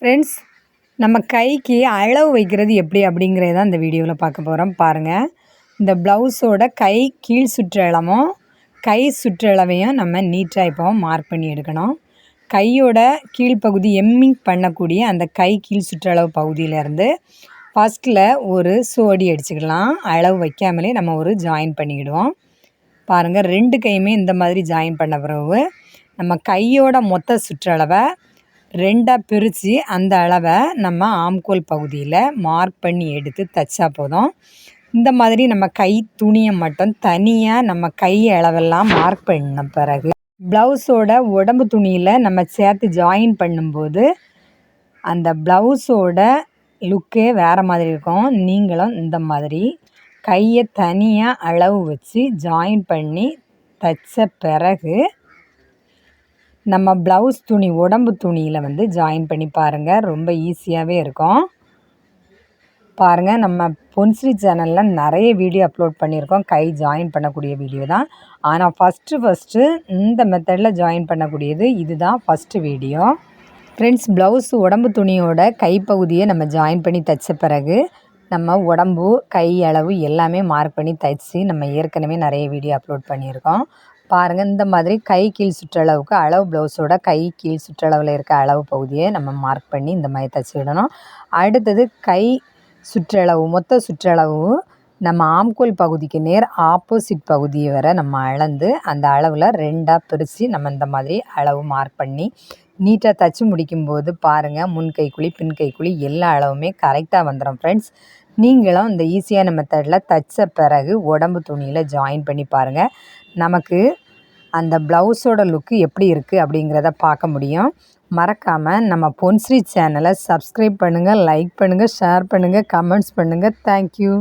Friends, நம்ம கைக்கு அளவு வைக்கிறது எப்படி அப்படிங்கிறத தான் இந்த வீடியோவில் பார்க்க போகிறோம். பாருங்கள், இந்த ப்ளவுஸோட கீழ் சுற்றளவும் கை சுற்றளவையும் நம்ம நீட்டாக இப்போ மார்க் பண்ணி எடுக்கணும். கையோட கீழ்ப்பகுதி எம்மிங் பண்ணக்கூடிய அந்த கீழ் சுற்றளவு பகுதியிலேருந்து ஃபஸ்ட்டில் ஒரு சோடி அடிச்சுக்கலாம். அளவு வைக்காமலே நம்ம ஒரு ஜாயின் பண்ணிக்கிடுவோம். பாருங்கள், 2 கையுமே இந்த மாதிரி ஜாயின் பண்ண பிறகு நம்ம கையோட மொத்த சுற்றளவை 2ஆக பிரித்து அந்த அளவை நம்ம ஆம்கோல் பகுதியில் மார்க் பண்ணி எடுத்து தைச்சா போதும். இந்த மாதிரி நம்ம கை துணியை மட்டும் தனியாக நம்ம கை அளவெல்லாம் மார்க் பண்ண பிறகு ப்ளவுஸோட உடம்பு துணியில் நம்ம சேர்த்து ஜாயின் பண்ணும்போது அந்த ப்ளவுஸோட லுக்கே வேறு மாதிரி இருக்கும். நீங்களும் இந்த மாதிரி கையை தனியாக அளவு வச்சு ஜாயின் பண்ணி தைச்ச பிறகு நம்ம ப்ளவுஸ் துணி உடம்பு துணியில் ஜாயின் பண்ணி பாருங்கள். ரொம்ப ஈஸியாகவே இருக்கும். பாருங்கள், நம்ம பொன்ஸ்ரீ சேனலில் நிறைய வீடியோ அப்லோட் பண்ணியிருக்கோம். கை ஜாயின் பண்ணக்கூடிய வீடியோ தான். ஆனால் ஃபஸ்ட்டு இந்த மெத்தடில் ஜாயின் பண்ணக்கூடியது இதுதான் ஃபஸ்ட்டு வீடியோ. ஃப்ரெண்ட்ஸ், ப்ளவுஸ் உடம்பு துணியோட கைப்பகுதியை நம்ம ஜாயின் பண்ணி தைச்ச பிறகு நம்ம உடம்பு கை அளவு எல்லாமே மார்க் பண்ணி தைச்சி நம்ம ஏற்கனவே நிறைய வீடியோ அப்லோட் பண்ணியிருக்கோம். பாருங்கள், இந்த மாதிரி கீழ் சுற்றளவுக்கு அளவு ப்ளவுஸோட கீழ் சுற்றளவில் இருக்க அளவு பகுதியை நம்ம மார்க் பண்ணி இந்த மாதிரி தைச்சி விடணும். அடுத்தது சுற்றளவு மொத்த சுற்றளவு நம்ம ஆம்கோல் பகுதிக்கு நேர் ஆப்போசிட் பகுதியை வரை நம்ம அளந்து அந்த அளவில் 2ஆக பிரித்து நம்ம இந்த மாதிரி அளவு மார்க் பண்ணி நீட்டாக தைச்சி முடிக்கும்போது பாருங்கள், முன் கைக்குழி பின் கைக்குழி எல்லா அளவுமே கரெக்டாக வந்துடும். ஃப்ரெண்ட்ஸ், நீங்களும் இந்த ஈஸியான மெத்தடில் தைச்ச பிறகு உடம்பு துணியில் ஜாயின் பண்ணி பாருங்கள். நமக்கு அந்த ப்ளவுஸோட லுக்கு எப்படி இருக்குது அப்படிங்கிறத பார்க்க முடியும். மறக்காமல் நம்ம பொன்ஸ்ரீ சேனலை சப்ஸ்கிரைப் பண்ணுங்கள், லைக் பண்ணுங்கள், ஷேர் பண்ணுங்கள், கமெண்ட்ஸ் பண்ணுங்கள். தேங்க்யூ.